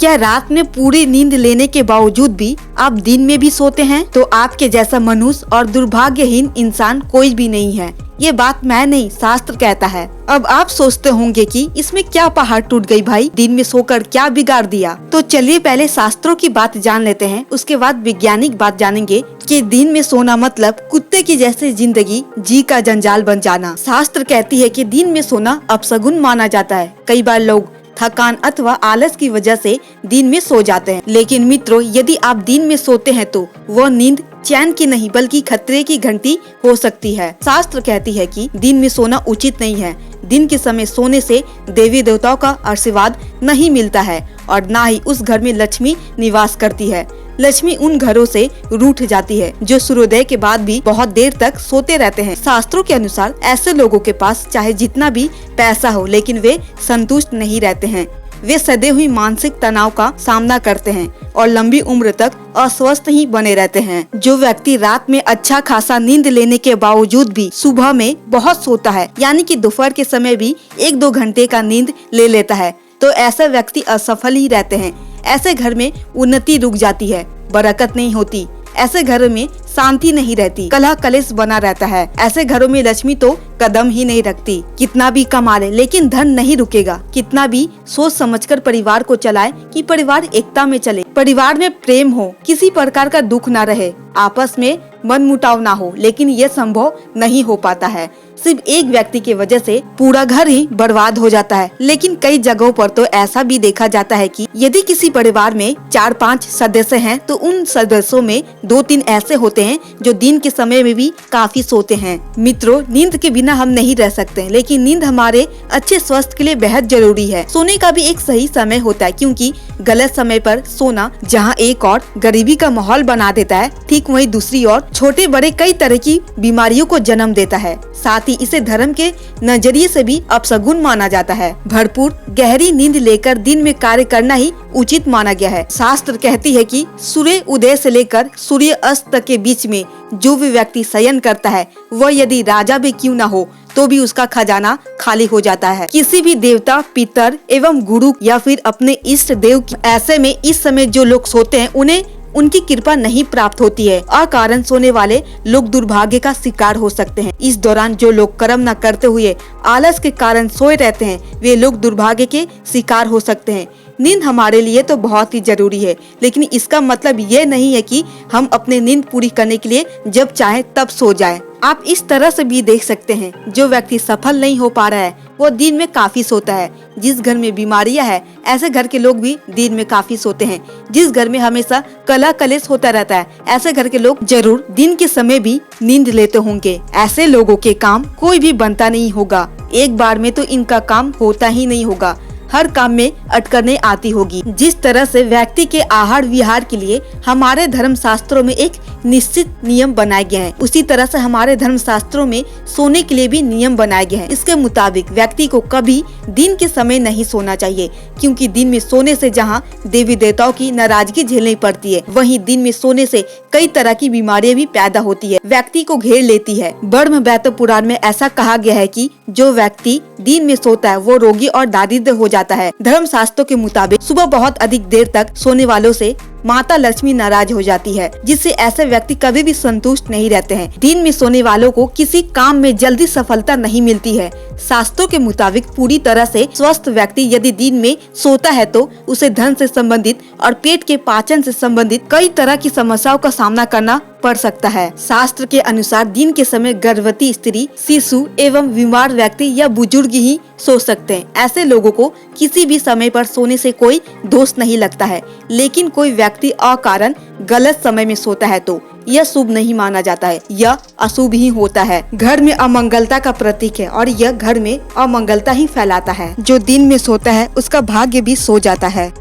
क्या रात में पूरी नींद लेने के बावजूद भी आप दिन में भी सोते हैं? तो आपके जैसा मनुष्य और दुर्भाग्यहीन इंसान कोई भी नहीं है। ये बात मैं नहीं, शास्त्र कहता है। अब आप सोचते होंगे कि इसमें क्या पहाड़ टूट गई भाई, दिन में सोकर क्या बिगाड़ दिया। तो चलिए पहले शास्त्रों की बात जान लेते हैं, उसके बाद वैज्ञानिक बात जानेंगे कि दिन में सोना मतलब कुत्ते की जैसे जिंदगी जी का जंजाल बन जाना। शास्त्र कहती है कि दिन में सोना अपशगुन माना जाता है। कई बार लोग थकान अथवा आलस की वजह से दिन में सो जाते हैं, लेकिन मित्रों यदि आप दिन में सोते हैं तो वह नींद चैन की नहीं बल्कि खतरे की घंटी हो सकती है। शास्त्र कहती है कि दिन में सोना उचित नहीं है। दिन के समय सोने से देवी देवताओं का आशीर्वाद नहीं मिलता है और न ही उस घर में लक्ष्मी निवास करती है। लक्ष्मी उन घरों से रूठ जाती है जो सूर्योदय के बाद भी बहुत देर तक सोते रहते हैं। शास्त्रों के अनुसार ऐसे लोगों के पास चाहे जितना भी पैसा हो लेकिन वे संतुष्ट नहीं रहते हैं। वे सदै हुई मानसिक तनाव का सामना करते हैं और लंबी उम्र तक अस्वस्थ ही बने रहते हैं। जो व्यक्ति रात में अच्छा खासा नींद लेने के बावजूद भी सुबह में बहुत सोता है, यानी कि दोपहर के समय भी 1-2 घंटे का नींद ले लेता है, तो ऐसे व्यक्ति असफल ही रहते हैं। ऐसे घर में उन्नति रुक जाती है, बरकत नहीं होती। ऐसे घरों में शांति नहीं रहती, कलह कलेश बना रहता है। ऐसे घरों में लक्ष्मी तो कदम ही नहीं रखती। कितना भी कमा ले लेकिन धन नहीं रुकेगा। कितना भी सोच समझकर परिवार को चलाए कि परिवार एकता में चले, परिवार में प्रेम हो, किसी प्रकार का दुख ना रहे, आपस में मनमुटाव ना हो, लेकिन ये संभव नहीं हो पाता है। सिर्फ एक व्यक्ति की वजह से पूरा घर ही बर्बाद हो जाता है। लेकिन कई जगहों पर तो ऐसा भी देखा जाता है कि यदि किसी परिवार में 4-5 सदस्य हैं, तो उन सदस्यों में 2-3 ऐसे होते हैं जो दिन के समय में भी काफी सोते हैं। मित्रों, नींद के बिना हम नहीं रह सकते, लेकिन नींद हमारे अच्छे स्वास्थ्य के लिए बेहद जरूरी है। सोने का भी एक सही समय होता है, क्योंकि गलत समय पर सोना जहाँ एक और गरीबी का माहौल बना देता है, ठीक वहीं दूसरी ओर छोटे बड़े कई तरह की बीमारियों को जन्म देता है। साथ ही इसे धर्म के नजरिए से भी अपशगुन माना जाता है। भरपूर गहरी नींद लेकर दिन में कार्य करना ही उचित माना गया है। शास्त्र कहती है कि सूर्य उदय से लेकर सूर्य अस्त तक के बीच में जो भी व्यक्ति शयन करता है, वह यदि राजा भी क्यों न हो तो भी उसका खजाना खाली हो जाता है। किसी भी देवता, पितर एवं गुरु या फिर अपने इष्ट देव की ऐसे में इस समय जो लोग सोते हैं उन्हें उनकी कृपा नहीं प्राप्त होती है। अकारण सोने वाले लोग दुर्भाग्य का शिकार हो सकते हैं। इस दौरान जो लोग कर्म न करते हुए आलस के कारण सोए रहते हैं, वे लोग दुर्भाग्य के शिकार हो सकते हैं। नींद हमारे लिए तो बहुत ही जरूरी है, लेकिन इसका मतलब ये नहीं है कि हम अपने नींद पूरी करने के लिए जब चाहे तब सो जाएं। आप इस तरह से भी देख सकते हैं, जो व्यक्ति सफल नहीं हो पा रहा है वो दिन में काफी सोता है। जिस घर में बीमारियां है, ऐसे घर के लोग भी दिन में काफी सोते हैं। जिस घर में हमेशा कलह कलेश होता रहता है, ऐसे घर के लोग जरूर दिन के समय भी नींद लेते होंगे। ऐसे लोगों के काम कोई भी बनता नहीं होगा, एक बार में तो इनका काम होता ही नहीं होगा, हर काम में अटकने आती होगी। जिस तरह से व्यक्ति के आहार विहार के लिए हमारे धर्म शास्त्रों में एक निश्चित नियम बनाए गए हैं, उसी तरह से हमारे धर्म शास्त्रों में सोने के लिए भी नियम बनाए गए हैं। इसके मुताबिक व्यक्ति को कभी दिन के समय नहीं सोना चाहिए, क्योंकि दिन में सोने से जहां देवी देवताओं की नाराजगी झेलनी पड़ती है, वहीं दिन में सोने से कई तरह की बीमारियां भी पैदा होती है, व्यक्ति को घेर लेती है। ब्रह्म वैवर्त पुराण में ऐसा कहा गया है कि जो व्यक्ति दिन में सोता है वो रोगी और दारिद्र हो जाता है। धर्म शास्त्रों के मुताबिक सुबह बहुत अधिक देर तक सोने वालों से माता लक्ष्मी नाराज हो जाती है, जिससे ऐसे व्यक्ति कभी भी संतुष्ट नहीं रहते हैं। दिन में सोने वालों को किसी काम में जल्दी सफलता नहीं मिलती है। शास्त्रों के मुताबिक पूरी तरह से स्वस्थ व्यक्ति यदि दिन में सोता है तो उसे धन से संबंधित और पेट के पाचन से संबंधित कई तरह की समस्याओं का सामना करना पड़ सकता है। शास्त्र के अनुसार दिन के समय गर्भवती स्त्री, शिशु एवं बीमार व्यक्ति या बुजुर्ग ही सो सकते हैं। ऐसे लोगों को किसी भी समय पर सोने से कोई दोष नहीं लगता है, लेकिन कोई व्यक्ति अकारण गलत समय में सोता है तो यह शुभ नहीं माना जाता है, यह अशुभ ही होता है। घर में अमंगलता का प्रतीक है और यह घर में अमंगलता ही फैलाता है। जो दिन में सोता है उसका भाग्य भी सो जाता है।